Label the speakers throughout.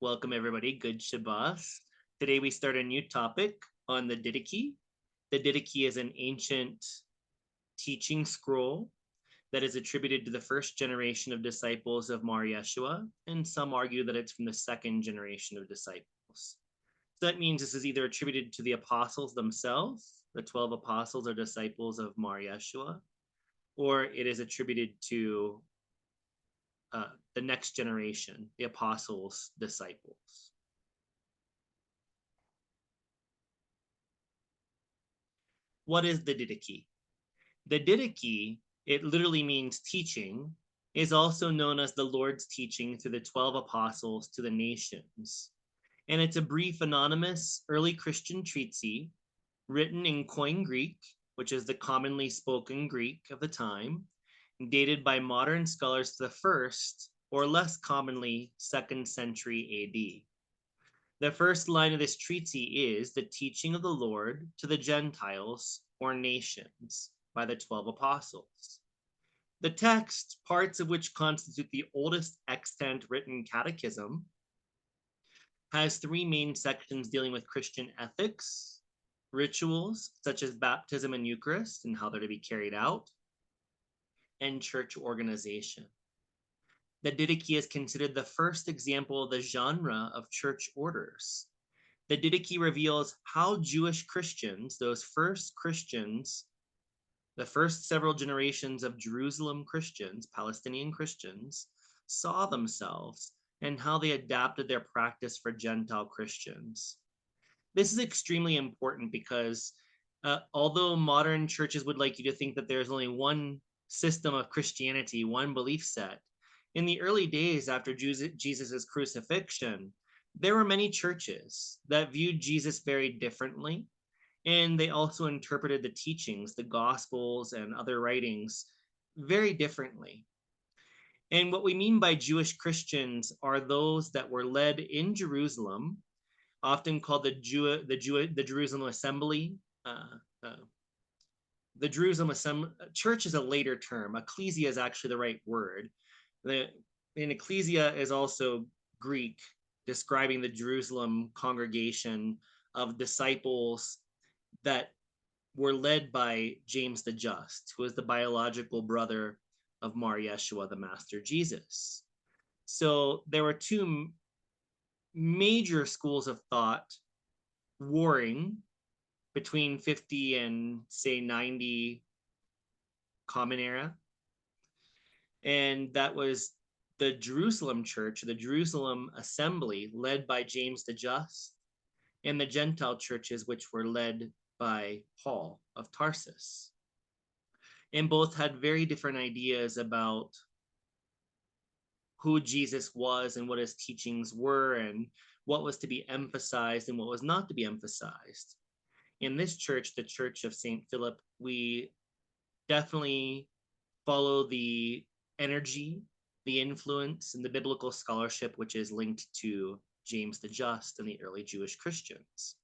Speaker 1: Welcome, everybody. Good Shabbat. Today we start a new topic on the Didache. The Didache is an ancient teaching scroll that is attributed to the first generation of disciples of Mar Yeshua, and some argue that it's from the second generation of disciples. So that means this is either attributed to the apostles themselves, the 12 apostles or disciples of Mar Yeshua, or it is attributed to the next generation, the apostles' disciples. What is the Didache? The Didache, it literally means teaching, is also known as the Lord's teaching through the 12 apostles to the nations. And it's a brief, anonymous, early Christian treatise written in Koine Greek, which is the commonly spoken Greek of the time, dated by modern scholars to the first, or less commonly, second century AD. The first line of this treatise is the teaching of the Lord to the Gentiles or nations by the 12 apostles. The text, parts of which constitute the oldest extant written catechism, has three main sections dealing with Christian ethics, rituals such as baptism and Eucharist and how they're to be carried out, and church organization. The Didache is considered the first example of the genre of church orders. The Didache reveals how Jewish Christians, those first Christians, the first several generations of Jerusalem Christians, Palestinian Christians, saw themselves and how they adapted their practice for Gentile Christians. This is extremely important because although modern churches would like you to think that there's only one system of Christianity, one belief set, in the early days after Jesus' crucifixion, there were many churches that viewed Jesus very differently, and they also interpreted the teachings, the Gospels, and other writings very differently. And what we mean by Jewish Christians are those that were led in Jerusalem, often called the Jerusalem Assembly. The Jerusalem Assembly Church is a later term. Ecclesia is actually the right word. And ecclesia is also Greek, describing the Jerusalem congregation of disciples that were led by James the Just, who is the biological brother of Mar Yeshua, the Master Jesus. So there were two major schools of thought warring between 50 and say 90 Common Era. And that was the Jerusalem Church, the Jerusalem Assembly, led by James the Just, and the Gentile churches, which were led by Paul of Tarsus. And both had very different ideas about who Jesus was and what his teachings were and what was to be emphasized and what was not to be emphasized. In this church, the Church of St. Philip, we definitely follow the energy, the influence, and the biblical scholarship which is linked to James the Just and the early Jewish Christians.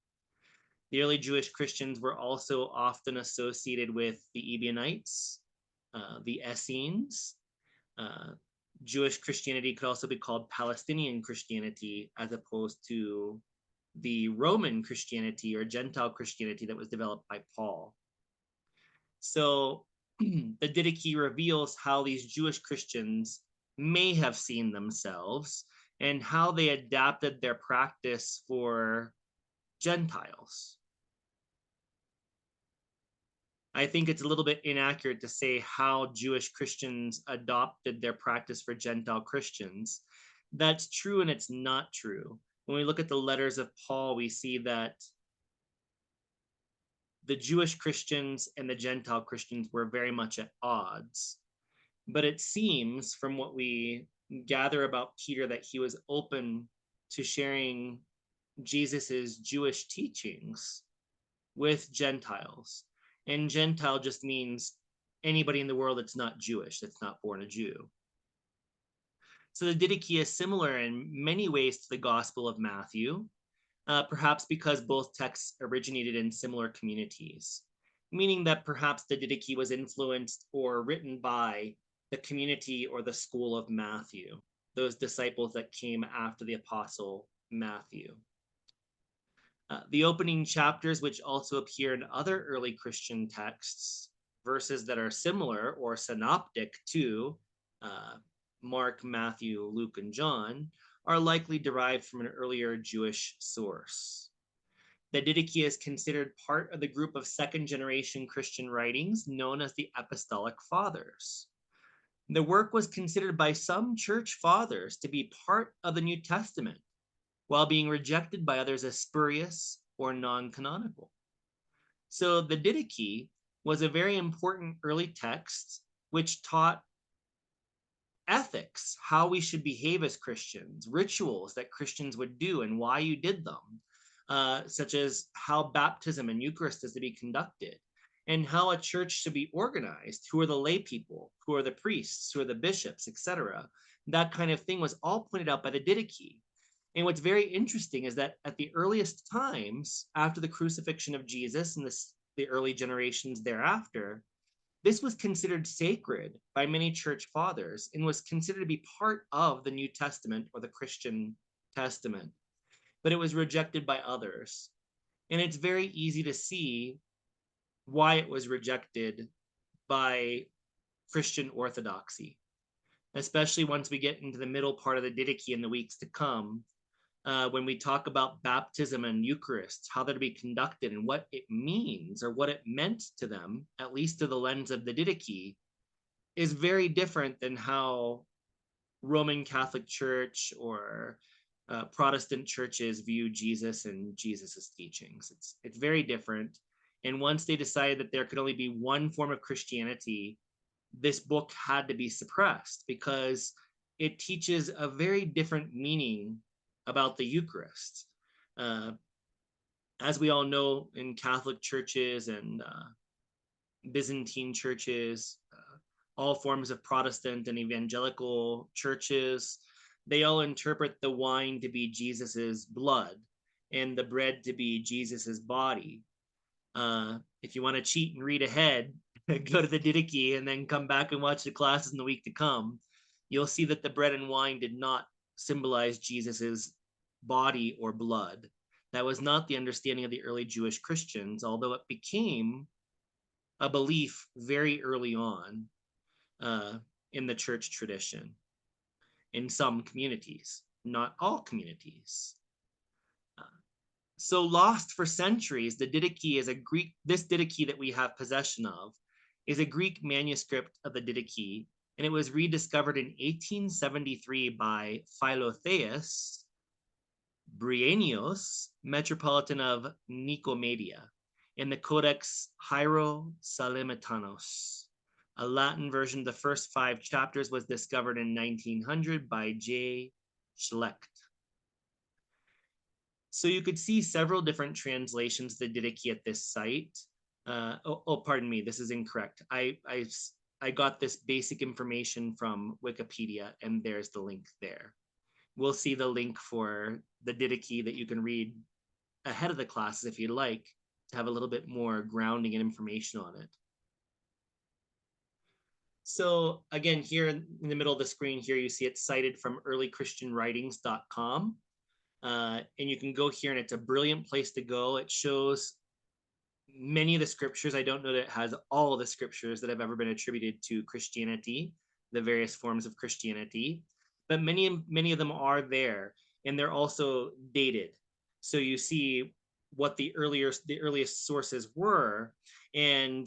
Speaker 1: The early Jewish Christians were also often associated with the Ebionites, the Essenes. Jewish Christianity could also be called Palestinian Christianity as opposed to the Roman Christianity or Gentile Christianity that was developed by Paul. So the Didache reveals how these Jewish Christians may have seen themselves and how they adapted their practice for Gentiles. I think it's a little bit inaccurate to say how Jewish Christians adopted their practice for Gentile Christians. That's true and it's not true. When we look at the letters of Paul, we see that the Jewish Christians and the Gentile Christians were very much at odds. But it seems from what we gather about Peter that he was open to sharing Jesus's Jewish teachings with Gentiles. And Gentile just means anybody in the world that's not Jewish, that's not born a Jew. So the Didache is similar in many ways to the Gospel of Matthew, perhaps because both texts originated in similar communities, meaning that perhaps the Didache was influenced or written by the community or the school of Matthew. those disciples that came after the apostle Matthew. The opening chapters, which also appear in other early Christian texts, verses that are similar or synoptic to Mark, Matthew, Luke, and John, are likely derived from an earlier Jewish source. The Didache is considered part of the group of second-generation Christian writings known as the Apostolic Fathers. The work was considered by some church fathers to be part of the New Testament, while being rejected by others as spurious or non-canonical. So the Didache was a very important early text which taught ethics, how we should behave as Christians, rituals that Christians would do and why you did them, such as how baptism and Eucharist is to be conducted, and how a church should be organized, who are the lay people, who are the priests, who are the bishops, etc. That kind of thing was all pointed out by the Didache. And what's very interesting is that at the earliest times, after the crucifixion of Jesus and the early generations thereafter, this was considered sacred by many church fathers and was considered to be part of the New Testament or the Christian Testament, but it was rejected by others. And it's very easy to see why it was rejected by Christian orthodoxy, especially once we get into the middle part of the Didache in the weeks to come, when we talk about baptism and Eucharist, how they're to be conducted and what it means or what it meant to them, at least to the lens of the Didache, is very different than how Roman Catholic Church or Protestant churches view Jesus and Jesus's teachings. It's very different. And once they decided that there could only be one form of Christianity, this book had to be suppressed because it teaches a very different meaning about the Eucharist. As we all know, in Catholic churches and Byzantine churches, all forms of Protestant and evangelical churches, they all interpret the wine to be Jesus's blood and the bread to be Jesus's body. If you want to cheat and read ahead, go to the Didache and then come back and watch the classes in the week to come. You'll see that the bread and wine did not symbolize Jesus's body or blood. That was not the understanding of the early Jewish Christians, although it became a belief very early on in the church tradition in some communities, not all communities. So lost for centuries, the Didache is this Didache that we have possession of is a Greek manuscript of the Didache, and it was rediscovered in 1873 by Philotheus Bryennios, Metropolitan of Nicomedia, in the Codex Hierosolymitanos. A Latin version of the first 5 chapters was discovered in 1900 by J. Schlecht. So you could see several different translations of the Didache at this site. Pardon me, this is incorrect. I got this basic information from Wikipedia, and there's the link there. We'll see the link for the Didache that you can read ahead of the classes if you'd like to have a little bit more grounding and information on it. So again, here in the middle of the screen here, you see it cited from earlychristianwritings.com. And you can go here and it's a brilliant place to go. It shows many of the scriptures. I don't know that it has all of the scriptures that have ever been attributed to Christianity, the various forms of Christianity, but many of them are there, and they're also dated. So you see what the earliest sources were and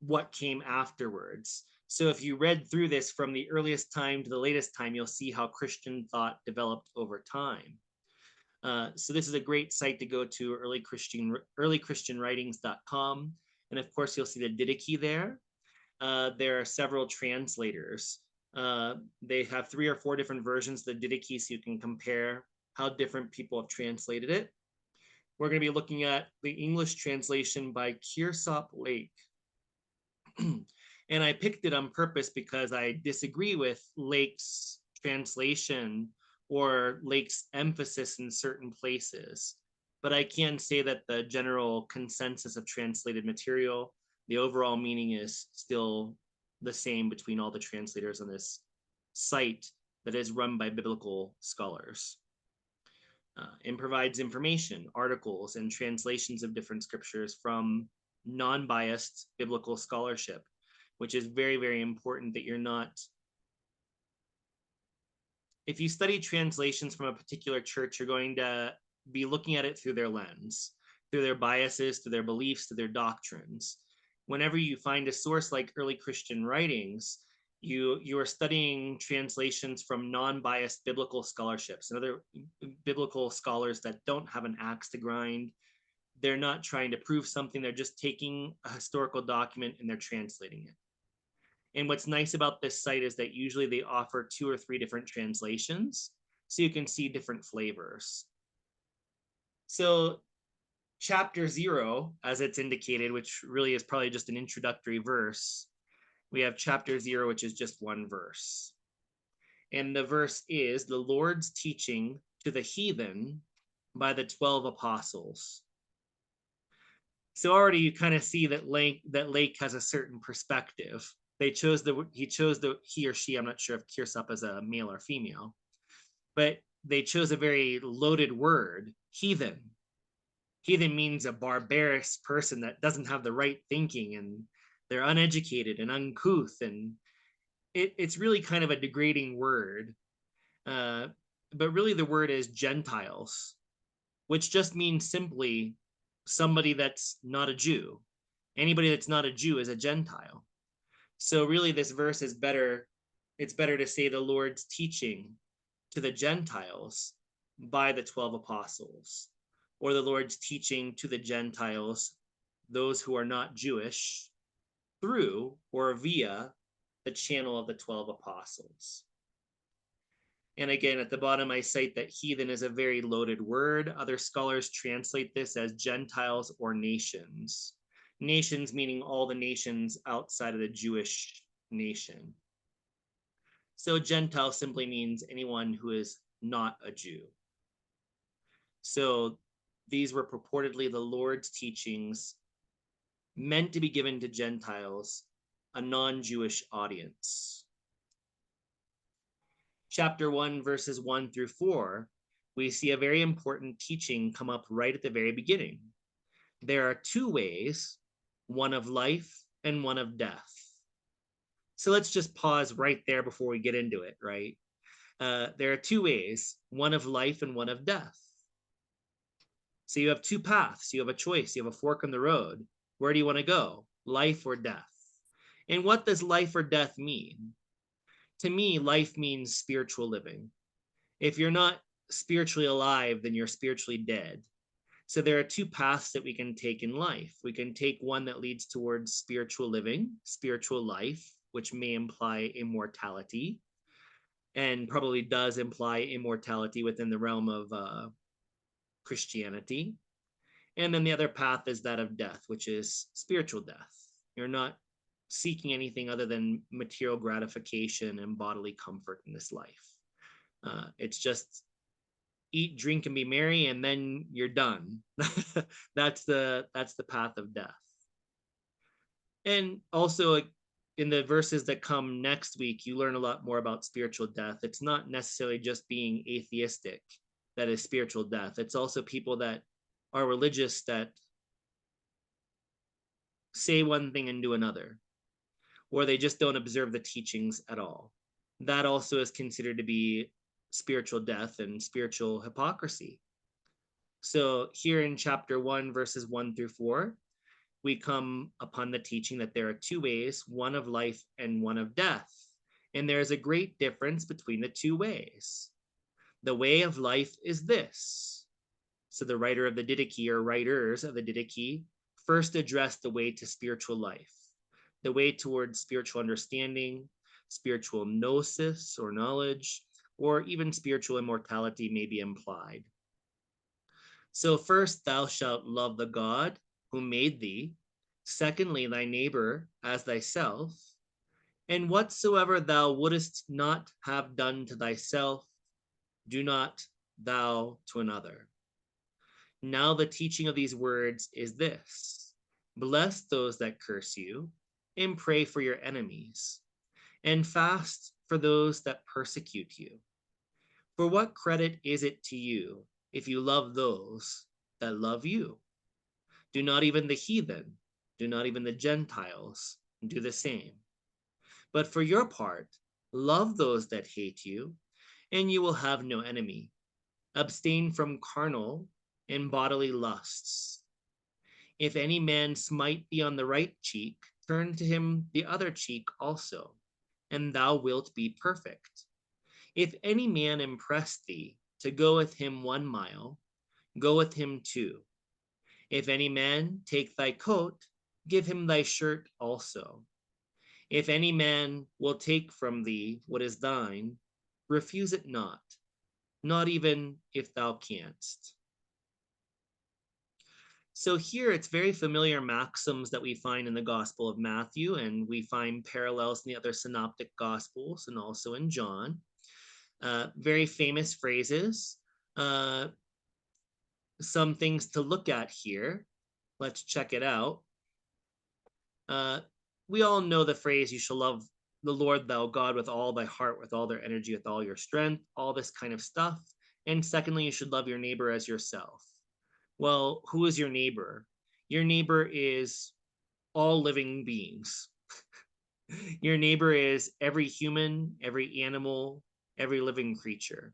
Speaker 1: what came afterwards. So if you read through this from the earliest time to the latest time, you'll see how Christian thought developed over time. So this is a great site to go to, earlychristianwritings.com. And of course, you'll see the Didache there. There are several translators. They have 3 or 4 different versions of the Didache, so you can compare how different people have translated it. We're going to be looking at the English translation by Kearsop Lake. And I picked it on purpose because I disagree with Lake's translation or Lake's emphasis in certain places. But I can say that the general consensus of translated material, the overall meaning is still the same between all the translators on this site that is run by biblical scholars. And provides information, articles, and translations of different scriptures from non-biased biblical scholarship, which is very, very important that you're not. If you study translations from a particular church, you're going to be looking at it through their lens, through their biases, through their beliefs, to their doctrines. Whenever you find a source like early Christian writings, you are studying translations from non-biased biblical scholarships and other biblical scholars that don't have an axe to grind. They're not trying to prove something. They're just taking a historical document and they're translating it. And what's nice about this site is that usually they offer 2 or 3 different translations, so you can see different flavors. So chapter 0, as it's indicated, which really is probably just an introductory verse, we have chapter 0, which is just one verse. And the verse is the Lord's teaching to the heathen by the 12 apostles. So already you kind of see that Lake has a certain perspective. He or she, I'm not sure if Kirsop is a male or female, but they chose a very loaded word, heathen. Heathen means a barbarous person that doesn't have the right thinking, and they're uneducated and uncouth, and it's really kind of a degrading word. But really the word is Gentiles, which just means simply somebody that's not a Jew. Anybody that's not a Jew is a Gentile. So really this verse is better. It's better to say the Lord's teaching to the Gentiles by the 12 apostles, or the Lord's teaching to the Gentiles, those who are not Jewish, through or via the channel of the 12 apostles. And again, at the bottom, I cite that heathen is a very loaded word. Other scholars translate this as Gentiles or nations. Nations meaning all the nations outside of the Jewish nation. So Gentile simply means anyone who is not a Jew. So these were purportedly the Lord's teachings meant to be given to Gentiles, a non-Jewish audience. Chapter 1, verses 1 through 4, we see a very important teaching come up right at the very beginning. There are 2 ways, one of life and one of death. So let's just pause right there before we get into it, right? There are 2 ways, one of life and one of death. So you have 2 paths, you have a choice, you have a fork in the road. Where do you want to go? Life or death? And what does life or death mean? To me, life means spiritual living. If you're not spiritually alive, then you're spiritually dead. So there are 2 paths that we can take in life. We can take one that leads towards spiritual living, spiritual life, which may imply immortality, and probably does imply immortality within the realm of Christianity. And then the other path is that of death, which is spiritual death. You're not seeking anything other than material gratification and bodily comfort in this life. It's just eat, drink, and be merry, and then you're done. That's the path of death. And also in the verses that come next week, you learn a lot more about spiritual death. It's not necessarily just being atheistic that is spiritual death. It's also people that are religious that say one thing and do another, or they just don't observe the teachings at all. That also is considered to be spiritual death and spiritual hypocrisy. So here in chapter 1, verses 1 through 4, we come upon the teaching that there are 2 ways, one of life and one of death. And there is a great difference between the 2 ways. The way of life is this. So the writer of the Didache, or writers of the Didache, first addressed the way to spiritual life, the way towards spiritual understanding, spiritual gnosis or knowledge, or even spiritual immortality may be implied. So first, thou shalt love the God who made thee. Secondly, thy neighbor as thyself. And whatsoever thou wouldest not have done to thyself, do not thou to another. Now the teaching of these words is this: bless those that curse you, and pray for your enemies, and fast for those that persecute you. For what credit is it to you if you love those that love you? Do not even the heathen, do not even the Gentiles do the same. But for your part, love those that hate you, and you will have no enemy. Abstain from carnal and bodily lusts. If any man smite thee on the right cheek, turn to him the other cheek also, and thou wilt be perfect. If any man impress thee to go with him 1 mile, go with him 2. If any man take thy coat, give him thy shirt also. If any man will take from thee what is thine, refuse it not, not even if thou canst. So here it's very familiar maxims that we find in the Gospel of Matthew, and we find parallels in the other synoptic Gospels and also in John. Very famous phrases. Some things to look at here. Let's check it out. We all know the phrase, you shall love the Lord thou God with all thy heart, with all their energy, with all your strength, all this kind of stuff. And secondly, you should love your neighbor as yourself. Well, who is your neighbor? Your neighbor is all living beings. Your neighbor is every human, every animal, every living creature.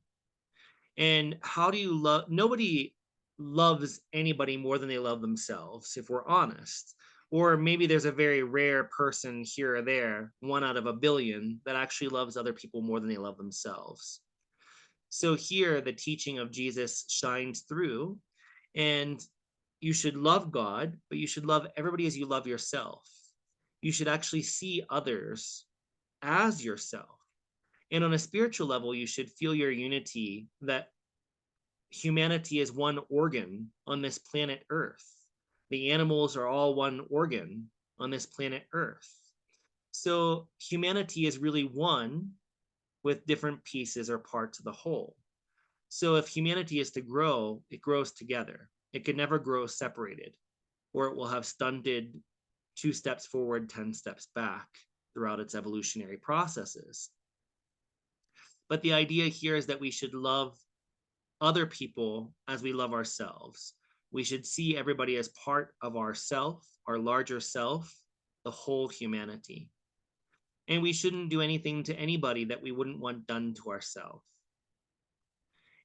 Speaker 1: And how do you love? Nobody loves anybody more than they love themselves, if we're honest. Or maybe there's a very rare person here or there, 1 out of a billion, that actually loves other people more than they love themselves. So here, the teaching of Jesus shines through, and you should love God, but you should love everybody as you love yourself. You should actually see others as yourself. And on a spiritual level, you should feel your unity, that humanity is one organ on this planet Earth. The animals are all one organ on this planet Earth. So humanity is really one with different pieces or parts of the whole. So if humanity is to grow, it grows together. It can never grow separated, or it will have stunted 2 steps forward, 10 steps back throughout its evolutionary processes. But the idea here is that we should love other people as we love ourselves. We should see everybody as part of ourself, our larger self, the whole humanity. And we shouldn't do anything to anybody that we wouldn't want done to ourselves.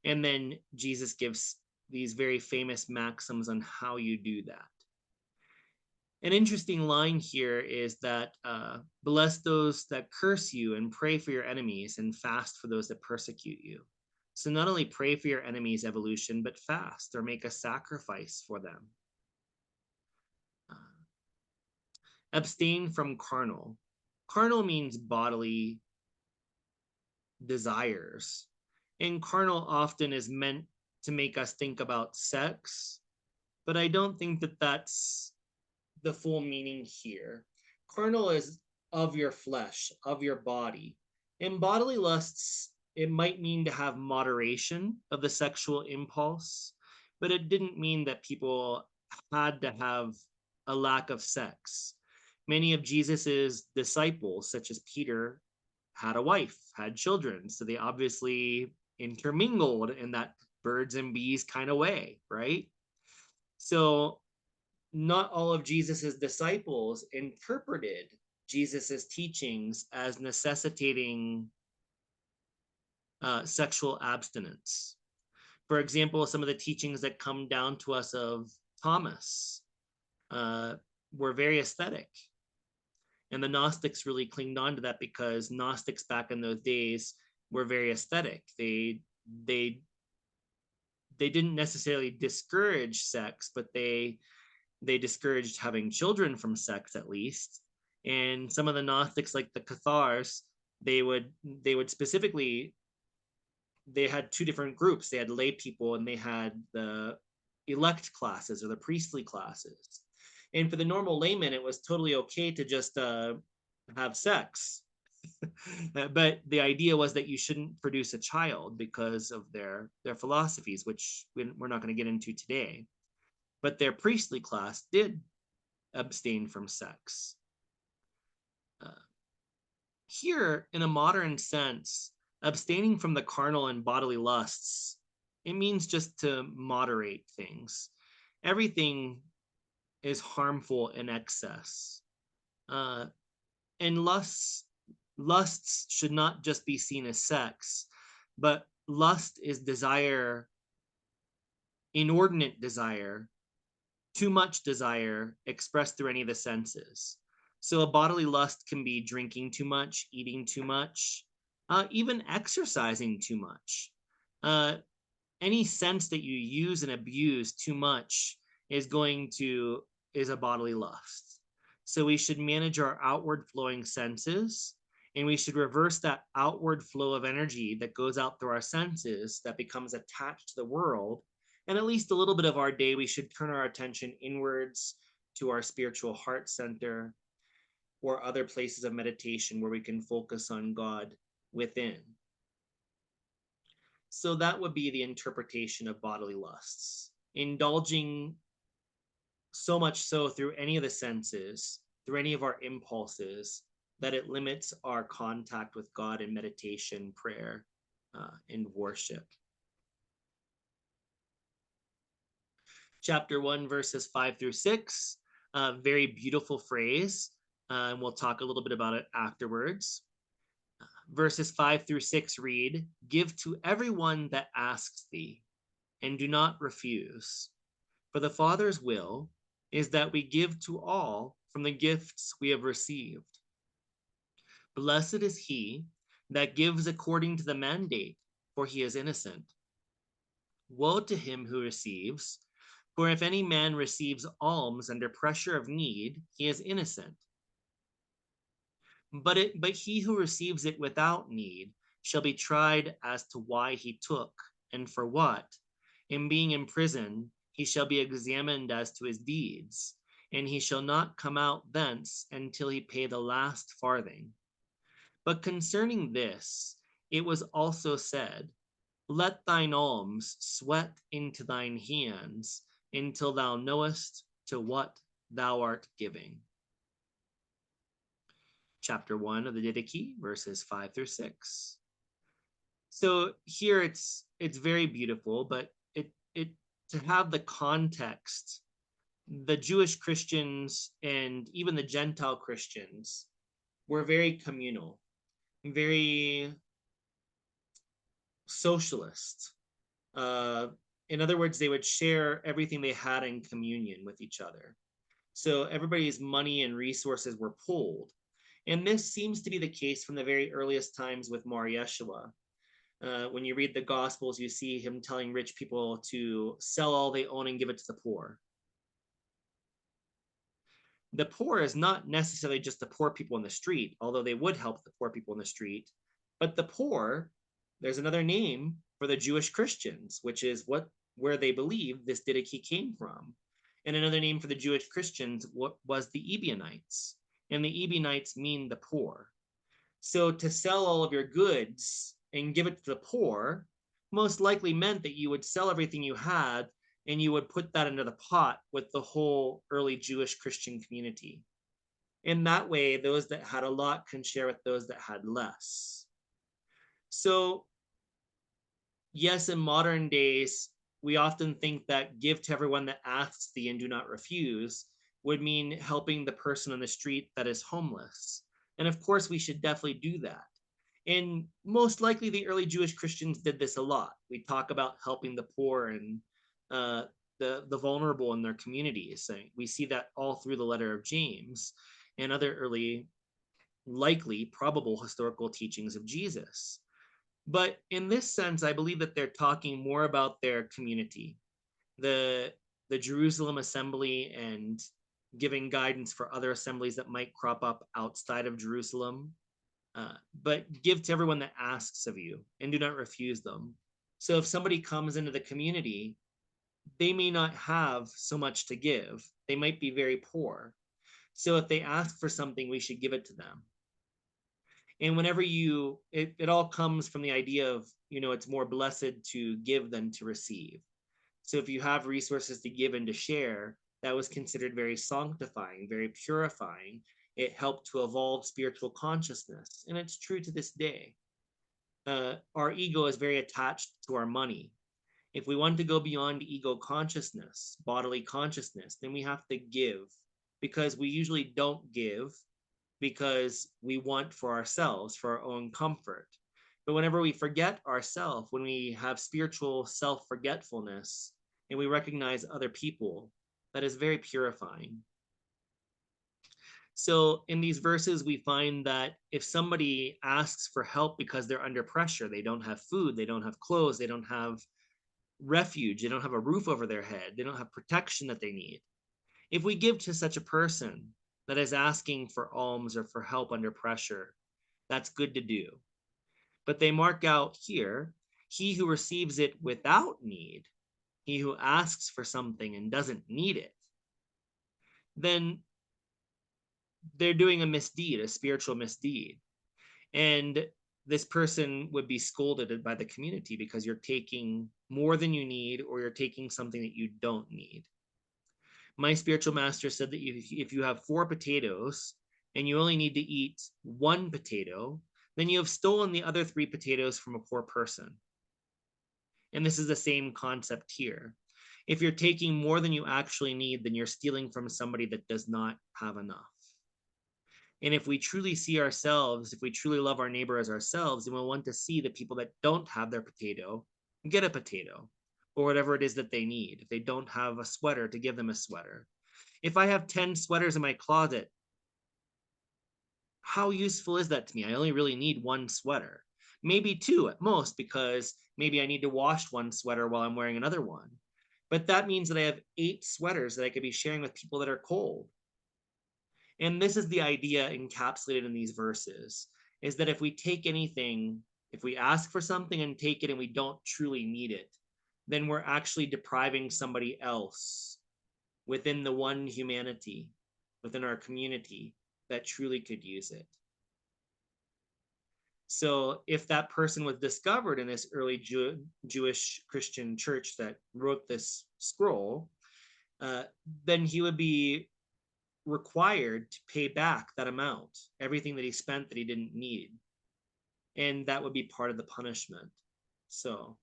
Speaker 1: And then Jesus gives these very famous maxims on how you do that. An interesting line here is that bless those that curse you and pray for your enemies and fast for those that persecute you. So not only pray for your enemies' evolution, but fast or make a sacrifice for them. Abstain from carnal. Carnal means bodily desires. And carnal often is meant to make us think about sex, but I don't think that that's the full meaning here. Carnal is of your flesh, of your body. In bodily lusts, it might mean to have moderation of the sexual impulse, but it didn't mean that people had to have a lack of sex. Many of Jesus's disciples, such as Peter, had a wife, had children, so they obviously intermingled in that birds and bees kind of way, right? So not all of Jesus's disciples interpreted Jesus's teachings as necessitating sexual abstinence. For example, some of the teachings that come down to us of Thomas were very aesthetic. And the Gnostics really clinged on to that because Gnostics back in those days were very aesthetic. They didn't necessarily discourage sex, but they discouraged having children from sex at least. And some of the Gnostics, like the Cathars, they would specifically, they had 2 different groups. They had lay people and they had the elect classes or the priestly classes. And for the normal layman, it was totally okay to just have sex. But the idea was that you shouldn't produce a child because of their philosophies, which we're not going to get into today. But their priestly class did abstain from sex. Here, in a modern sense, abstaining from the carnal and bodily lusts, it means just to moderate things. Everything is harmful in excess. Uh, and lusts should not just be seen as sex, but lust is desire, inordinate desire, too much desire expressed through any of the senses. So a bodily lust can be drinking too much, eating too much, even exercising too much. Uh, any sense that you use and abuse too much is going to is a bodily lust. So we should manage our outward flowing senses, and we should reverse that outward flow of energy that goes out through our senses that becomes attached to the world. And at least a little bit of our day, we should turn our attention inwards to our spiritual heart center or other places of meditation where we can focus on God within. So that would be the interpretation of bodily lusts. Indulging so much so through any of the senses, through any of our impulses, that it limits our contact with God in meditation, prayer, and worship. Chapter 1, verses 5 through 6, very beautiful phrase, and we'll talk a little bit about it afterwards. Verses 5 through 6 read, "Give to everyone that asks thee, and do not refuse. For the Father's will is that we give to all from the gifts we have received. Blessed is he that gives according to the mandate, for he is innocent. Woe to him who receives, for if any man receives alms under pressure of need, he is innocent. But he who receives it without need shall be tried as to why he took, and for what. In being in prison, he shall be examined as to his deeds, and he shall not come out thence until he pay the last farthing. But concerning this, it was also said, Let thine alms sweat into thine hands until thou knowest to what thou art giving." Chapter 1 of the Didache, verses 5 through 6. So here it's very beautiful, but it to have the context, the Jewish Christians and even the Gentile Christians were very communal, very socialist. In other words, they would share everything they had in communion with each other. So everybody's money and resources were pooled. And this seems to be the case from the very earliest times with Mar Yeshua. When you read the Gospels, you see him telling rich people to sell all they own and give it to the poor. The poor is not necessarily just the poor people in the street, although they would help the poor people in the street. But the poor, there's another name for the Jewish Christians, which is where they believe this Didache came from. And another name for the Jewish Christians was the Ebionites. And the Ebionites mean the poor. So to sell all of your goods and give it to the poor most likely meant that you would sell everything you had and you would put that into the pot with the whole early Jewish Christian community. In that way, those that had a lot can share with those that had less. So, yes, in modern days, we often think that give to everyone that asks thee and do not refuse would mean helping the person on the street that is homeless. And of course, we should definitely do that. And most likely, the early Jewish Christians did this a lot. We talk about helping the poor and the vulnerable in their communities. We see that all through the letter of James and other early, likely, probable historical teachings of Jesus. But in this sense, I believe that they're talking more about their community, the Jerusalem assembly, and giving guidance for other assemblies that might crop up outside of Jerusalem. But give to everyone that asks of you and do not refuse them. So if somebody comes into the community, they may not have so much to give. They might be very poor. So if they ask for something, we should give it to them. And whenever it all comes from the idea of, it's more blessed to give than to receive. So if you have resources to give and to share, that was considered very sanctifying, very purifying. It helped to evolve spiritual consciousness, and it's true to this day. Our ego is very attached to our money. If we want to go beyond ego consciousness, bodily consciousness, then we have to give, because we usually don't give because we want for ourselves, for our own comfort. But whenever we forget ourselves, when we have spiritual self forgetfulness and we recognize other people, that is very purifying. So in these verses, we find that if somebody asks for help because they're under pressure, they don't have food, they don't have clothes, they don't have refuge, they don't have a roof over their head, they don't have protection that they need. If we give to such a person that is asking for alms or for help under pressure, that's good to do. But they mark out here, he who receives it without need, he who asks for something and doesn't need it, then they're doing a misdeed, a spiritual misdeed. And this person would be scolded by the community because you're taking more than you need, or you're taking something that you don't need. My spiritual master said that if you have 4 potatoes and you only need to eat 1 potato, then you have stolen the other 3 potatoes from a poor person. And this is the same concept here. If you're taking more than you actually need, then you're stealing from somebody that does not have enough. And if we truly see ourselves, if we truly love our neighbor as ourselves, then we'll want to see the people that don't have their potato get a potato, or whatever it is that they need. If they don't have a sweater, to give them a sweater. If I have 10 sweaters in my closet, how useful is that to me? I only really need 1 sweater, maybe 2 at most, because maybe I need to wash 1 sweater while I'm wearing another one. But that means that I have 8 sweaters that I could be sharing with people that are cold. And this is the idea encapsulated in these verses, is that if we take anything, if we ask for something and take it and we don't truly need it, then we're actually depriving somebody else within the one humanity, within our community, that truly could use it. So if that person was discovered in this early Jewish Christian church that wrote this scroll, then he would be required to pay back that amount, everything that he spent that he didn't need. And that would be part of the punishment. So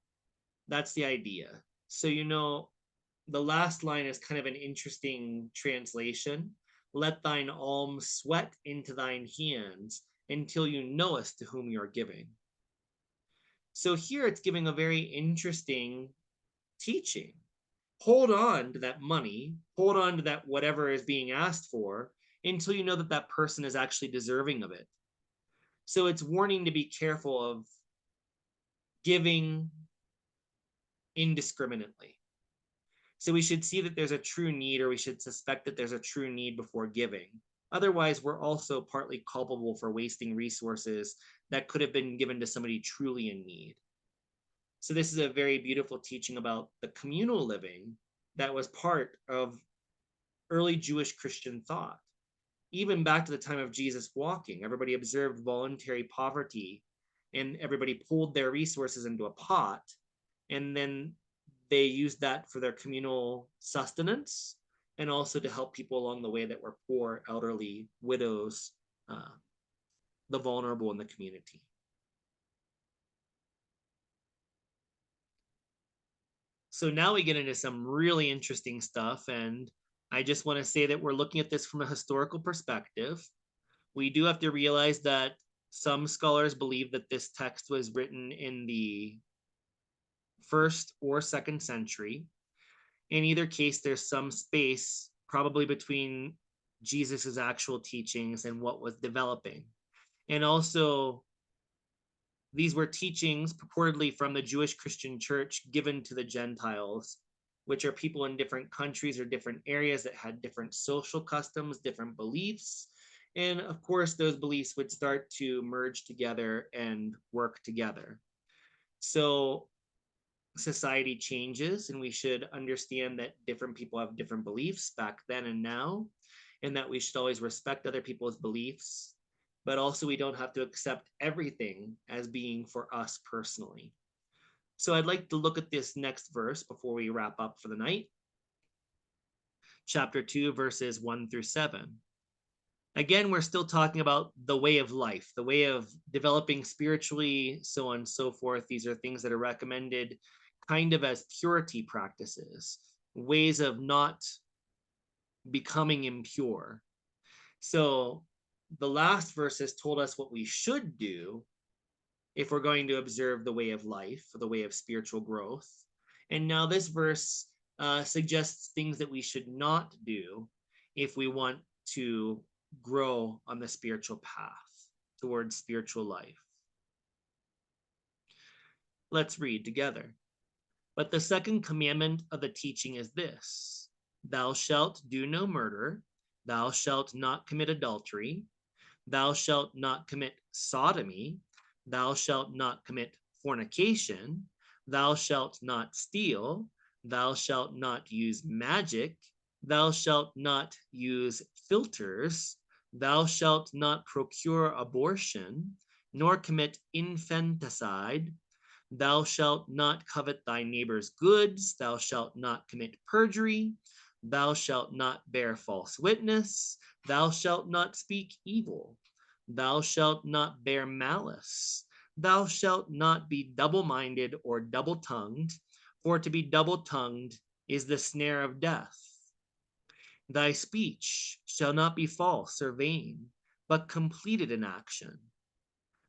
Speaker 1: that's the idea. So, the last line is kind of an interesting translation. Let thine alms sweat into thine hands until you knowest to whom you're giving. So here it's giving a very interesting teaching. Hold on to that money, hold on to that whatever is being asked for, until you know that that person is actually deserving of it. So it's warning to be careful of giving indiscriminately. So we should see that there's a true need, or we should suspect that there's a true need before giving. Otherwise, we're also partly culpable for wasting resources that could have been given to somebody truly in need. So this is a very beautiful teaching about the communal living that was part of early Jewish Christian thought. Even back to the time of Jesus walking, everybody observed voluntary poverty, and everybody pulled their resources into a pot, and then they used that for their communal sustenance, and also to help people along the way that were poor, elderly, widows, the vulnerable in the community. So now we get into some really interesting stuff, and I just want to say that we're looking at this from a historical perspective. We do have to realize that some scholars believe that this text was written in the 1st or 2nd century. In either case, there's some space probably between Jesus's actual teachings and what was developing. And also, these were teachings purportedly from the Jewish Christian church given to the Gentiles, which are people in different countries or different areas that had different social customs, different beliefs. And of course, those beliefs would start to merge together and work together. So society changes, and we should understand that different people have different beliefs back then and now, and that we should always respect other people's beliefs, but also we don't have to accept everything as being for us personally. So I'd like to look at this next verse before we wrap up for the night. Chapter 2, verses 1 through 7. Again, we're still talking about the way of life, the way of developing spiritually, so on and so forth. These are things that are recommended kind of as purity practices, ways of not becoming impure. So the last verses told us what we should do if we're going to observe the way of life, the way of spiritual growth. And now this verse suggests things that we should not do if we want to grow on the spiritual path towards spiritual life. Let's read together. But the second commandment of the teaching is this: Thou shalt do no murder, thou shalt not commit adultery, thou shalt not commit sodomy, thou shalt not commit fornication, thou shalt not steal, thou shalt not use magic, thou shalt not use philters, thou shalt not procure abortion, nor commit infanticide, thou shalt not covet thy neighbor's goods, thou shalt not commit perjury, thou shalt not bear false witness, thou shalt not speak evil, thou shalt not bear malice, thou shalt not be double-minded or double-tongued, for to be double-tongued is the snare of death. Thy speech shall not be false or vain, but completed in action.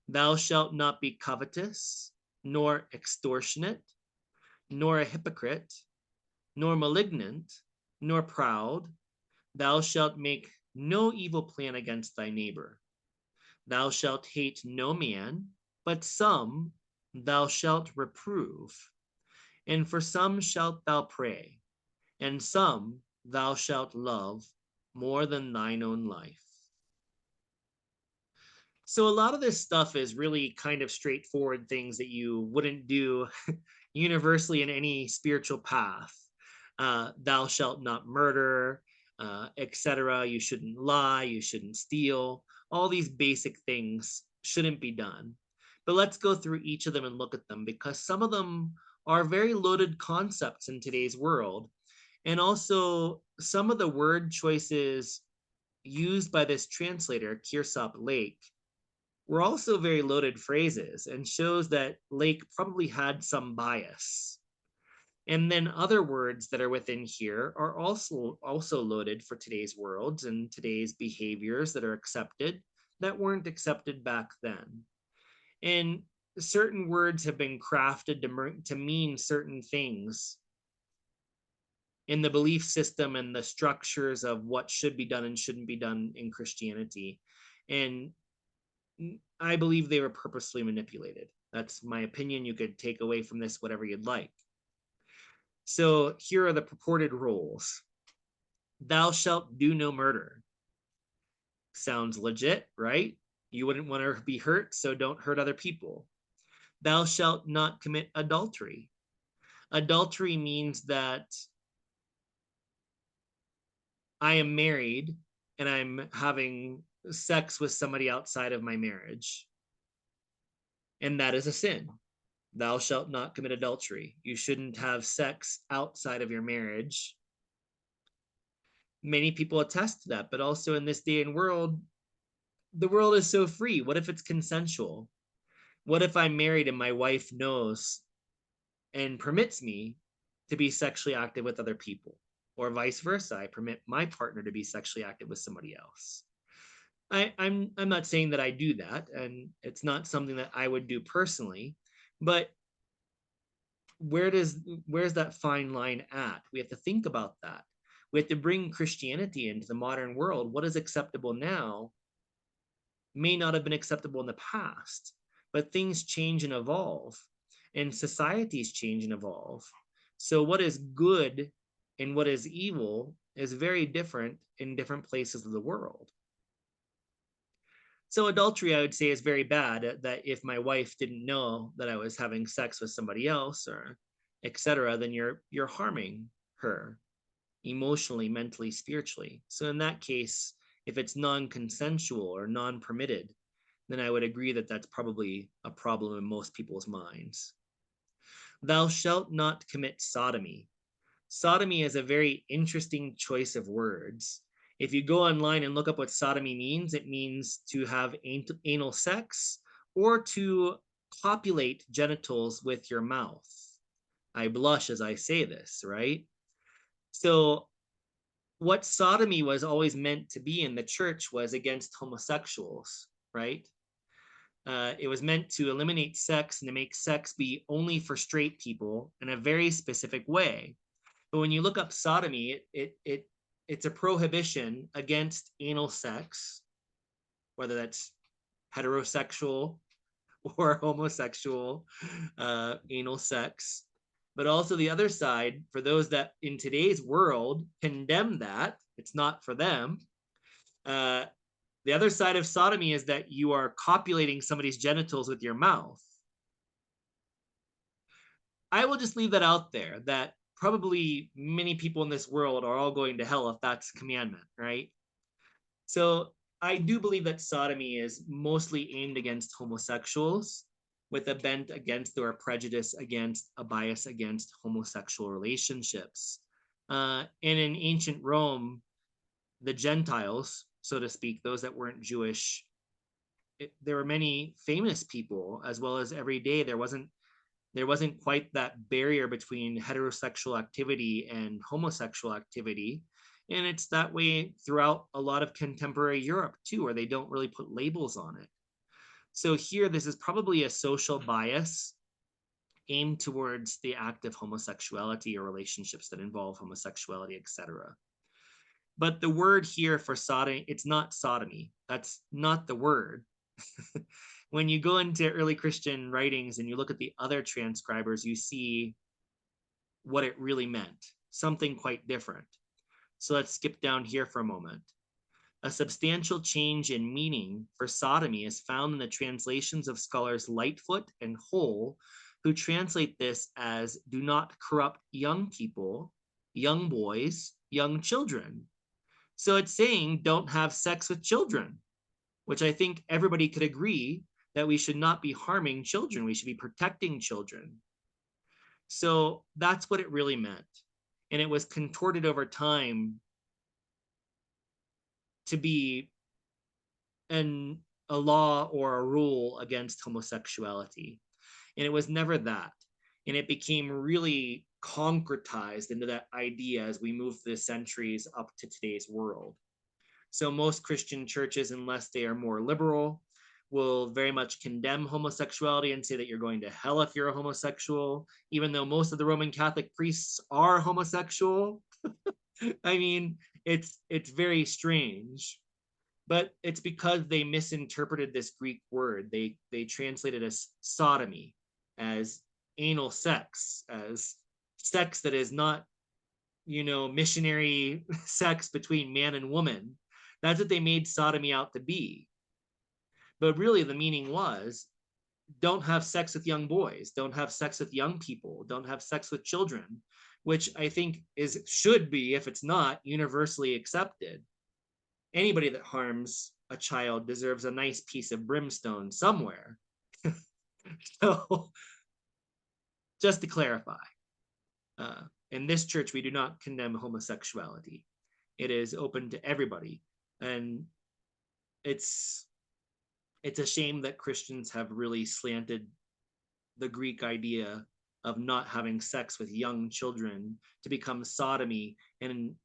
Speaker 1: Thou shalt not be covetous, nor extortionate, nor a hypocrite, nor malignant, nor proud. Thou shalt make no evil plan against thy neighbor. Thou shalt hate no man, but some thou shalt reprove. And for some shalt thou pray, and some thou shalt love more than thine own life. So a lot of this stuff is really kind of straightforward things that you wouldn't do universally in any spiritual path. Thou shalt not murder, etc. You shouldn't lie, you shouldn't steal. All these basic things shouldn't be done. But let's go through each of them and look at them, because some of them are very loaded concepts in today's world. And also some of the word choices used by this translator, Kirsop Lake, were also very loaded phrases and shows that Lake probably had some bias. And then other words that are within here are also loaded for today's worlds and today's behaviors that are accepted that weren't accepted back then. And certain words have been crafted to mean certain things in the belief system and the structures of what should be done and shouldn't be done in Christianity. And I believe they were purposely manipulated. That's my opinion. You could take away from this whatever you'd like. So here are the purported rules. Thou shalt do no murder. Sounds legit, right? You wouldn't want to be hurt, so don't hurt other people. Thou shalt not commit adultery. Adultery means that I am married and I'm having sex with somebody outside of my marriage. And that is a sin. Thou shalt not commit adultery. You shouldn't have sex outside of your marriage. Many people attest to that, but also in this day and world, the world is so free. What if it's consensual? What if I'm married and my wife knows and permits me to be sexually active with other people? Or vice versa, I permit my partner to be sexually active with somebody else. I'm not saying that I do that, and it's not something that I would do personally, but where's that fine line at? We have to think about that. We have to bring Christianity into the modern world. What is acceptable now may not have been acceptable in the past, but things change and evolve, and societies change and evolve. So what is good and what is evil is very different in different places of the world. So adultery, I would say, is very bad, that if my wife didn't know that I was having sex with somebody else or etc., then you're harming her emotionally, mentally, spiritually. So in that case, if it's non-consensual or non-permitted, then I would agree that that's probably a problem in most people's minds. Thou shalt not commit sodomy. Sodomy is a very interesting choice of words. If you go online and look up what sodomy means, it means to have anal sex or to copulate genitals with your mouth. I blush as I say this, right? So, what sodomy was always meant to be in the church was against homosexuals, right? It was meant to eliminate sex and to make sex be only for straight people in a very specific way. But when you look up sodomy, it's a prohibition against anal sex, whether that's heterosexual or homosexual anal sex. But also the other side, for those that in today's world condemn that, it's not for them. Uh, the other side of sodomy is that you are copulating somebody's genitals with your mouth. I will just leave that out there, that probably many people in this world are all going to hell if that's a commandment, right? So I do believe that sodomy is mostly aimed against homosexuals with a bent against or a prejudice against a bias against homosexual relationships. And in ancient Rome, the Gentiles, so to speak, those that weren't Jewish, there were many famous people, as well as every day there wasn't quite that barrier between heterosexual activity and homosexual activity. And it's that way throughout a lot of contemporary Europe too, where they don't really put labels on it. So here, this is probably a social bias aimed towards the act of homosexuality or relationships that involve homosexuality, etc. But the word here for sodomy, it's not sodomy. That's not the word. When you go into early Christian writings and you look at the other transcribers, you see what it really meant, something quite different. So let's skip down here for a moment. A substantial change in meaning for sodomy is found in the translations of scholars Lightfoot and Hole, who translate this as do not corrupt young people, young boys, young children. So it's saying don't have sex with children, which I think everybody could agree that we should not be harming children. We should be protecting children. So that's what it really meant. And it was contorted over time to be a law or a rule against homosexuality. And it was never that. And it became really concretized into that idea as we move through the centuries up to today's world. So most Christian churches, unless they are more liberal, will very much condemn homosexuality and say that you're going to hell if you're a homosexual, even though most of the Roman Catholic priests are homosexual. I mean, it's very strange, but it's because they misinterpreted this Greek word. They translated as sodomy, as anal sex, as sex that is not, missionary sex between man and woman. That's what they made sodomy out to be. But really, the meaning was don't have sex with young boys, don't have sex with young people, don't have sex with children, which I think should be, if it's not, universally accepted. Anybody that harms a child deserves a nice piece of brimstone somewhere. So, just to clarify, in this church, we do not condemn homosexuality. It is open to everybody. And it's a shame that Christians have really slanted the Greek idea of not having sex with young children to become sodomy and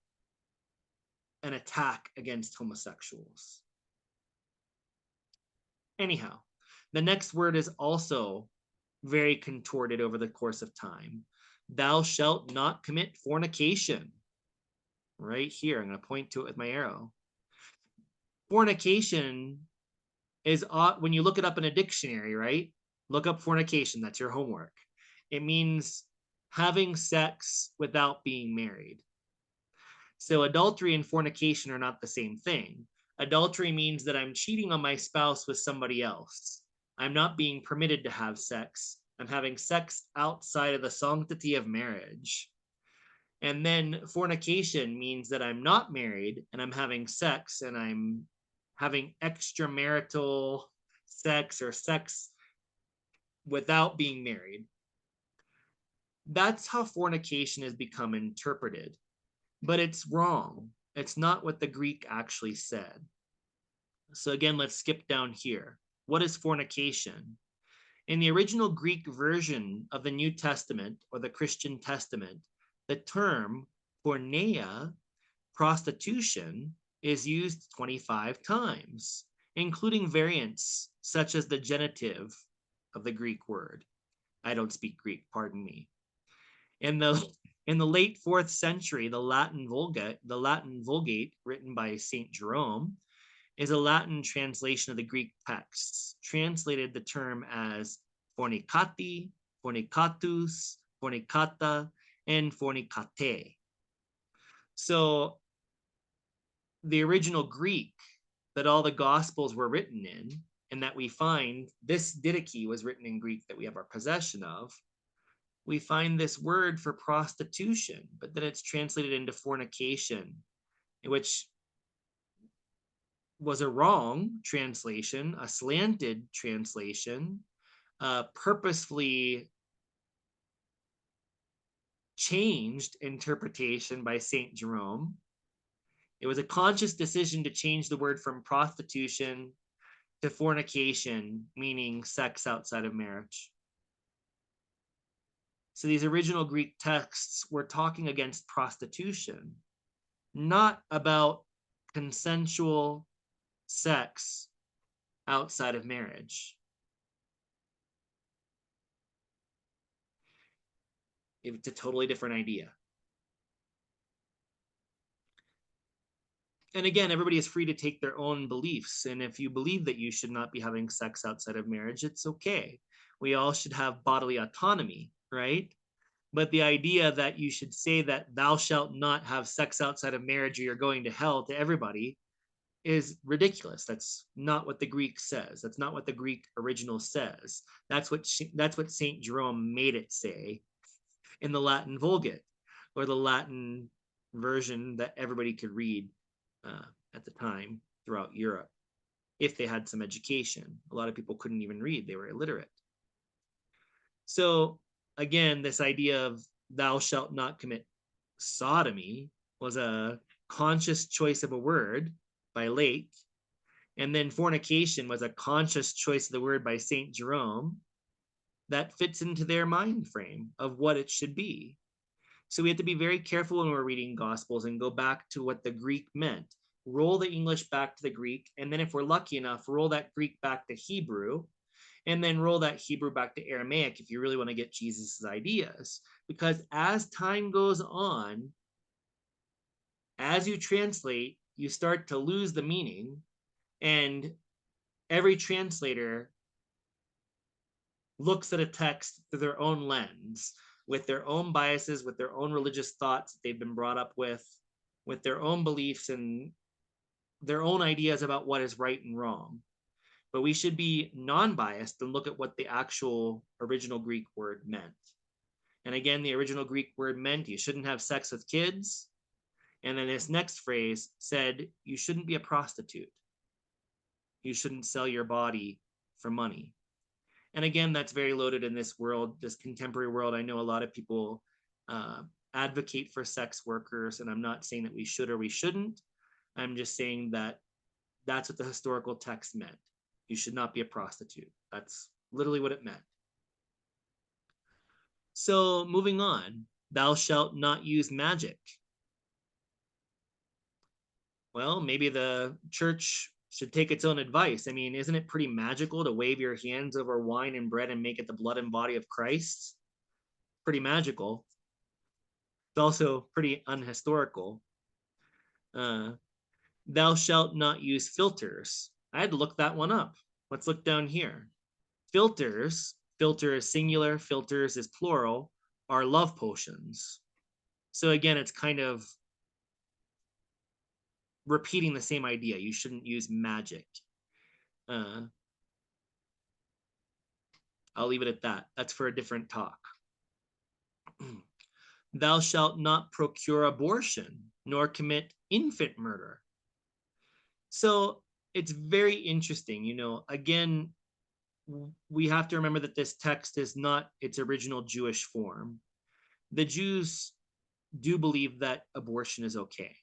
Speaker 1: an attack against homosexuals. Anyhow, the next word is also very contorted over the course of time. Thou shalt not commit fornication. Right here, I'm going to point to it with my arrow. Fornication is, when you look it up in a dictionary, right? Look up fornication, that's your homework. It means having sex without being married. So adultery and fornication are not the same thing. Adultery means that I'm cheating on my spouse with somebody else. I'm not being permitted to have sex. I'm having sex outside of the sanctity of marriage. And then fornication means that I'm not married and I'm having sex and I'm having extramarital sex or sex without being married. That's how fornication has become interpreted, but it's wrong. It's not what the Greek actually said. So again, let's skip down here. What is fornication? In the original Greek version of the New Testament or the Christian Testament, the term porneia, prostitution, is used 25 times, including variants such as the genitive of the Greek word. I don't speak Greek, pardon me. In the late 4th century, the Latin Vulgate, written by Saint Jerome, is a Latin translation of the Greek texts, translated the term as fornicati, fornicatus, fornicata, and fornicate. So the original Greek that all the Gospels were written in, and that we find this Didache was written in Greek that we have our possession of, we find this word for prostitution, but then it's translated into fornication, which was a wrong translation, a slanted translation, purposefully changed interpretation by Saint Jerome. It was a conscious decision to change the word from prostitution to fornication, meaning sex outside of marriage. So these original Greek texts were talking against prostitution, not about consensual sex outside of marriage. It's a totally different idea. And again, everybody is free to take their own beliefs. And if you believe that you should not be having sex outside of marriage, it's okay. We all should have bodily autonomy, right? But the idea that you should say that thou shalt not have sex outside of marriage or you're going to hell to everybody is ridiculous. That's not what the Greek says. That's not what the Greek original says. That's what Saint Jerome made it say in the Latin Vulgate, or the Latin version that everybody could read at the time throughout Europe, if they had some education. A lot of people couldn't even read, they were illiterate. So again, this idea of thou shalt not commit sodomy was a conscious choice of a word by Lake. And then fornication was a conscious choice of the word by Saint Jerome that fits into their mind frame of what it should be. So we have to be very careful when we're reading Gospels and go back to what the Greek meant. Roll the English back to the Greek, and then if we're lucky enough, roll that Greek back to Hebrew, and then roll that Hebrew back to Aramaic if you really want to get Jesus's ideas. Because as time goes on, as you translate, you start to lose the meaning, and every translator looks at a text through their own lens, with their own biases, with their own religious thoughts that they've been brought up with their own beliefs and their own ideas about what is right and wrong. But we should be non-biased and look at what the actual original Greek word meant. And again, the original Greek word meant you shouldn't have sex with kids. And then this next phrase said you shouldn't be a prostitute. You shouldn't sell your body for money. And again, that's very loaded in this world, this contemporary world. I know a lot of people advocate for sex workers, and I'm not saying that we should or we shouldn't. I'm just saying that that's what the historical text meant. You should not be a prostitute. That's literally what it meant. So moving on, thou shalt not use magic. Well, maybe the church should take its own advice. I mean, isn't it pretty magical to wave your hands over wine and bread and make it the blood and body of Christ? Pretty magical. It's also pretty unhistorical. Thou shalt not use philters. I had to look that one up. Let's look down here. Philters, filter is singular, filters is plural, are love potions. So again, it's kind of repeating the same idea. You shouldn't use magic. I'll leave it at that. That's for a different talk. Thou shalt not procure abortion, nor commit infant murder. So it's very interesting. You know, again, we have to remember that this text is not its original Jewish form. The Jews do believe that abortion is okay.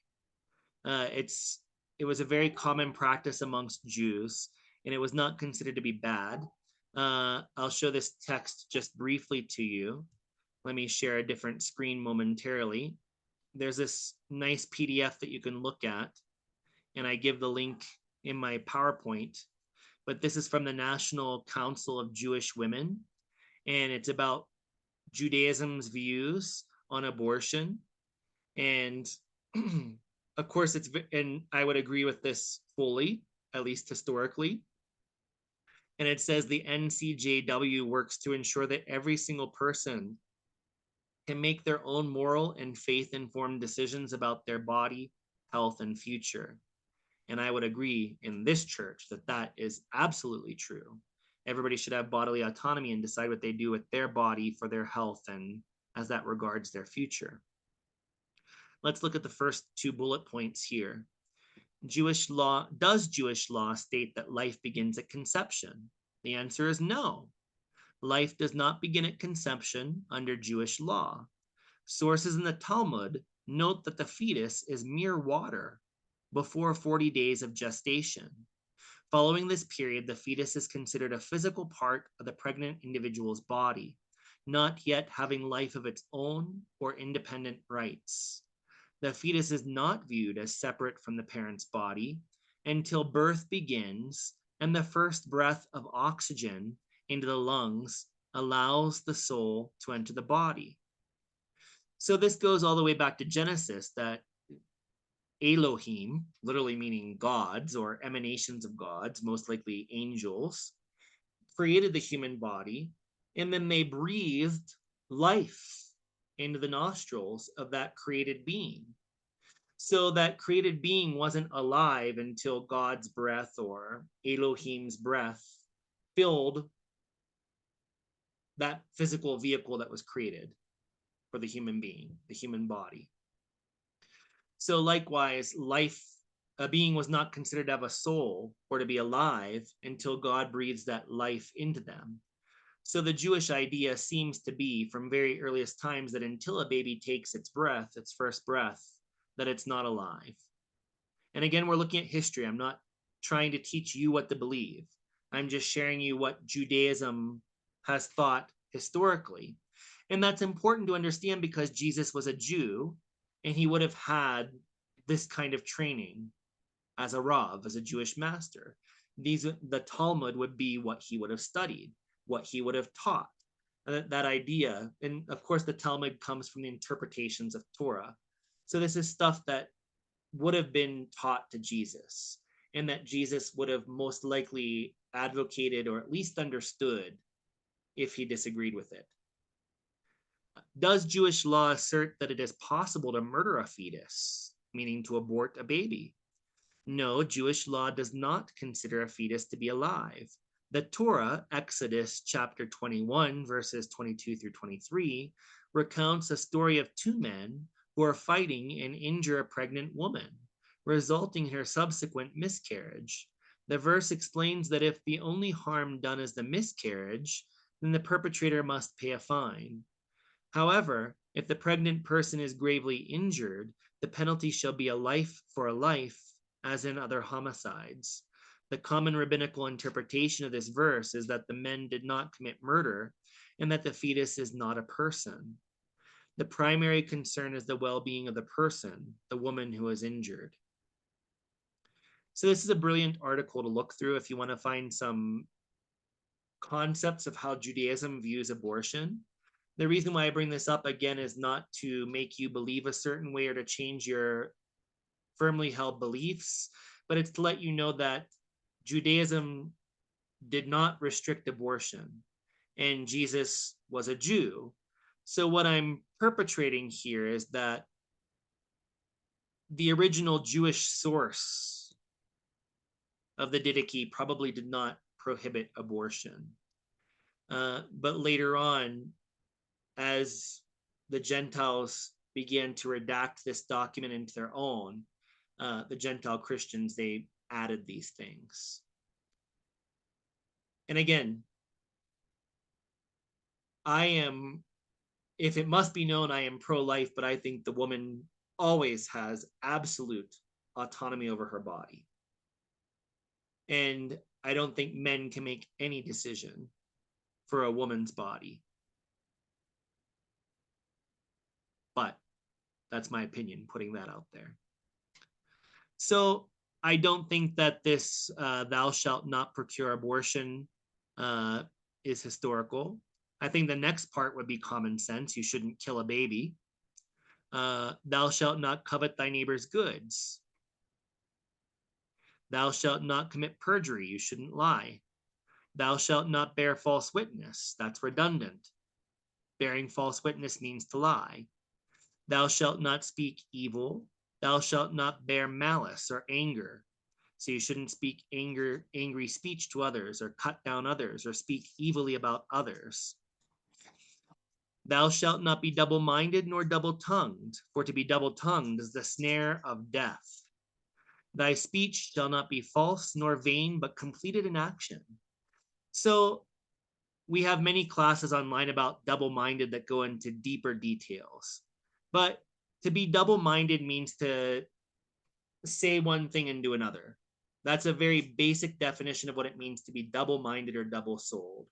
Speaker 1: It was a very common practice amongst Jews, and it was not considered to be bad. I'll show this text just briefly to you. Let me share a different screen momentarily. There's this nice PDF that you can look at, and I give the link in my PowerPoint. But this is from the National Council of Jewish Women, and it's about Judaism's views on abortion. And of course, and I would agree with this fully, at least historically. And it says the NCJW works to ensure that every single person can make their own moral and faith-informed decisions about their body, health, and future. And I would agree in this church that that is absolutely true. Everybody should have bodily autonomy and decide what they do with their body for their health and as that regards their future. Let's look at the first two bullet points here. Does Jewish law state that life begins at conception? The answer is no. Life does not begin at conception under Jewish law. Sources in the Talmud note that the fetus is mere water before 40 days of gestation. Following this period, the fetus is considered a physical part of the pregnant individual's body, not yet having life of its own or independent rights. The fetus is not viewed as separate from the parent's body until birth begins and the first breath of oxygen into the lungs allows the soul to enter the body. So this goes all the way back to Genesis, that Elohim, literally meaning gods or emanations of gods, most likely angels, created the human body, and then they breathed life into the nostrils of that created being. So that created being wasn't alive until God's breath or Elohim's breath filled that physical vehicle that was created for the human being, the human body. So likewise, a being was not considered to have a soul or to be alive until God breathes that life into them. So the Jewish idea seems to be from very earliest times that until a baby takes its breath, its first breath, that it's not alive. And again, we're looking at history. I'm not trying to teach you what to believe. I'm just sharing you what Judaism has thought historically. And that's important to understand because Jesus was a Jew and he would have had this kind of training as a Rav, as a Jewish master. The Talmud would be what he would have studied, what he would have taught. That idea, and of course the Talmud comes from the interpretations of Torah. So this is stuff that would have been taught to Jesus, and that Jesus would have most likely advocated or at least understood if he disagreed with it. Does Jewish law assert that it is possible to murder a fetus, meaning to abort a baby? No, Jewish law does not consider a fetus to be alive. The Torah, Exodus chapter 21, verses 22 through 23, recounts a story of two men who are fighting and injure a pregnant woman, resulting in her subsequent miscarriage. The verse explains that if the only harm done is the miscarriage, then the perpetrator must pay a fine. However, if the pregnant person is gravely injured, the penalty shall be a life for a life, as in other homicides. The common rabbinical interpretation of this verse is that the men did not commit murder and that the fetus is not a person. The primary concern is the well-being of the person, the woman who is injured. So this is a brilliant article to look through if you want to find some concepts of how Judaism views abortion. The reason why I bring this up again is not to make you believe a certain way or to change your firmly held beliefs, but it's to let you know that Judaism did not restrict abortion, and Jesus was a Jew. So what I'm perpetrating here is that the original Jewish source of the Didache probably did not prohibit abortion. But later on, as the Gentiles began to redact this document into their own, the Gentile Christians, they added these things. And again, if it must be known, I am pro-life, but I think the woman always has absolute autonomy over her body. And I don't think men can make any decision for a woman's body. But that's my opinion, putting that out there. So I don't think that this thou shalt not procure abortion is historical. I think the next part would be common sense. You shouldn't kill a baby. Thou shalt not covet thy neighbor's goods. Thou shalt not commit perjury. You shouldn't lie. Thou shalt not bear false witness. That's redundant. Bearing false witness means to lie. Thou shalt not speak evil. Thou shalt not bear malice or anger. So you shouldn't speak angry speech to others, or cut down others, or speak evilly about others. Thou shalt not be double-minded nor double-tongued, for to be double-tongued is the snare of death. Thy speech shall not be false nor vain, but completed in action. So we have many classes online about double-minded that go into deeper details. But to be double-minded means to say one thing and do another. That's a very basic definition of what it means to be double-minded or double-souled.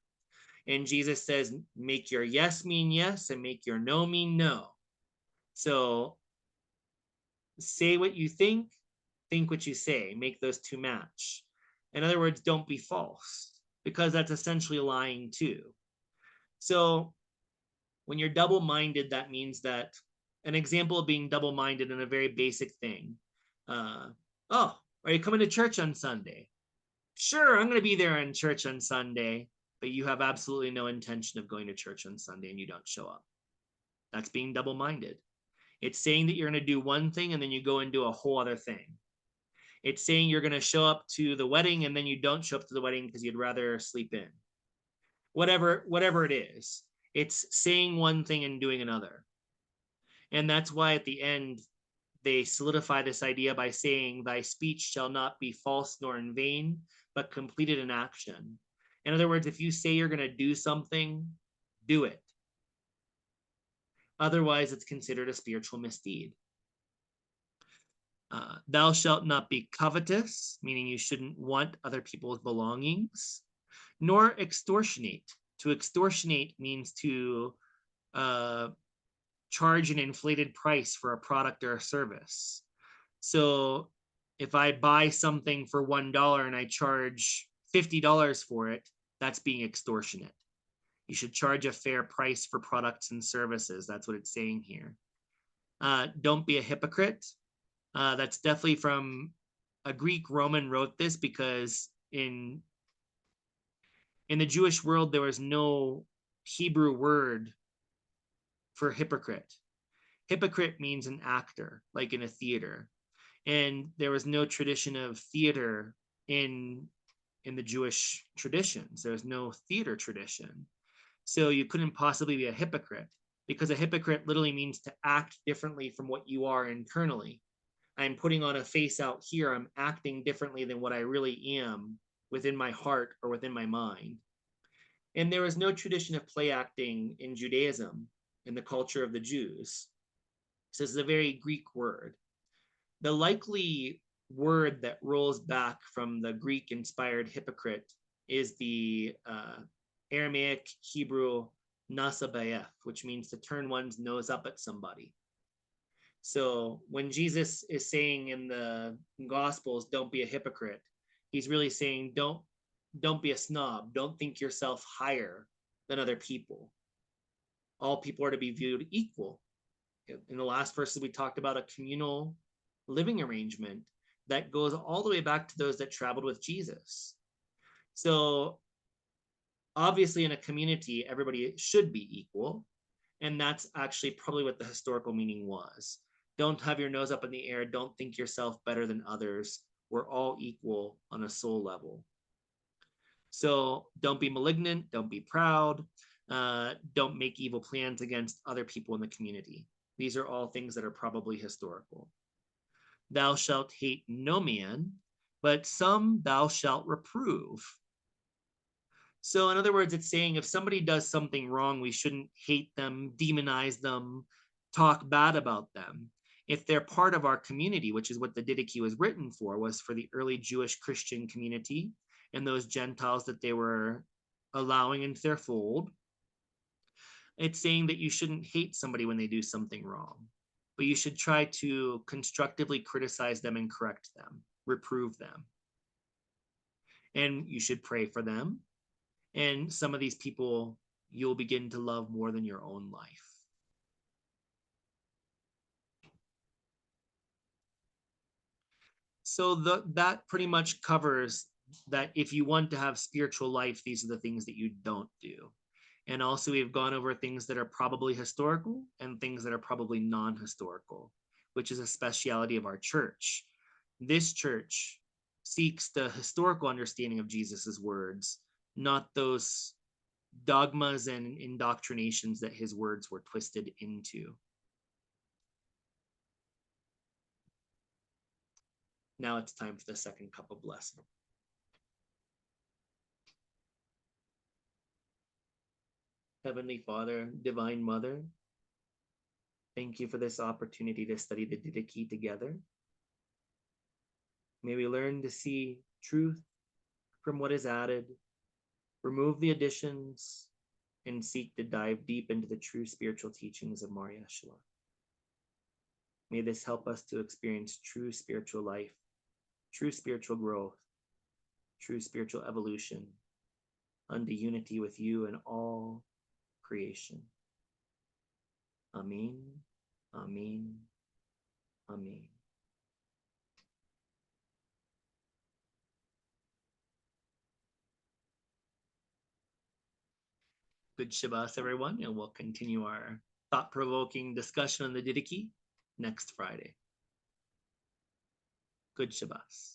Speaker 1: And Jesus says, make your yes mean yes and make your no mean no. So say what you think what you say, make those two match. In other words, don't be false, because that's essentially lying too. So when you're double-minded, that means that an example of being double-minded in a very basic thing. Oh, are you coming to church on Sunday? Sure, I'm going to be there in church on Sunday, but you have absolutely no intention of going to church on Sunday and you don't show up. That's being double-minded. It's saying that you're going to do one thing and then you go and do a whole other thing. It's saying you're going to show up to the wedding and then you don't show up to the wedding because you'd rather sleep in. Whatever it is, it's saying one thing and doing another. And that's why at the end, they solidify this idea by saying, thy speech shall not be false nor in vain, but completed in action. In other words, if you say you're going to do something, do it. Otherwise, it's considered a spiritual misdeed. Thou shalt not be covetous, meaning you shouldn't want other people's belongings, nor extortionate. To extortionate means to charge an inflated price for a product or a service. So if I buy something for $1 and I charge $50 for it, that's being extortionate. You should charge a fair price for products and services. That's what it's saying here. Don't be a hypocrite. That's definitely from a Greek Roman wrote this, because in the Jewish world, there was no Hebrew word for hypocrite. Hypocrite means an actor, like in a theater. And there was no tradition of theater in the Jewish traditions. There was no theater tradition. So you couldn't possibly be a hypocrite, because a hypocrite literally means to act differently from what you are internally. I'm putting on a face out here. I'm acting differently than what I really am within my heart or within my mind. And there was no tradition of play acting in Judaism, in the culture of the Jews. So this is a very Greek word. The likely word that rolls back from the Greek-inspired hypocrite is the Aramaic Hebrew nasabayef, which means to turn one's nose up at somebody. So when Jesus is saying in the Gospels, don't be a hypocrite, he's really saying don't be a snob. Don't think yourself higher than other people. All people are to be viewed equal. In the last verses, we talked about a communal living arrangement that goes all the way back to those that traveled with Jesus. So obviously in a community, everybody should be equal. And that's actually probably what the historical meaning was. Don't have your nose up in the air. Don't think yourself better than others. We're all equal on a soul level. So don't be malignant. Don't be proud. Don't make evil plans against other people in the community. These are all things that are probably historical. Thou shalt hate no man, but some thou shalt reprove. So in other words, it's saying if somebody does something wrong, we shouldn't hate them, demonize them, talk bad about them. If they're part of our community, which is what the Didache was written for, was for the early Jewish Christian community and those Gentiles that they were allowing into their fold, it's saying that you shouldn't hate somebody when they do something wrong, but you should try to constructively criticize them and correct them, reprove them. And you should pray for them. And some of these people you'll begin to love more than your own life. So that pretty much covers that. If you want to have spiritual life, these are the things that you don't do. And also we've gone over things that are probably historical and things that are probably non-historical, which is a speciality of our church. This church seeks the historical understanding of Jesus's words, not those dogmas and indoctrinations that his words were twisted into. Now it's time for the second cup of blessing. Heavenly Father, Divine Mother, thank you for this opportunity to study the Didache together. May we learn to see truth from what is added, remove the additions, and seek to dive deep into the true spiritual teachings of Mar Yeshua. May this help us to experience true spiritual life, true spiritual growth, true spiritual evolution, unto unity with you and all creation. Amen, amen, amen. Good Shabbat, everyone, and we'll continue our thought-provoking discussion on the Didache next Friday. Good Shabbat.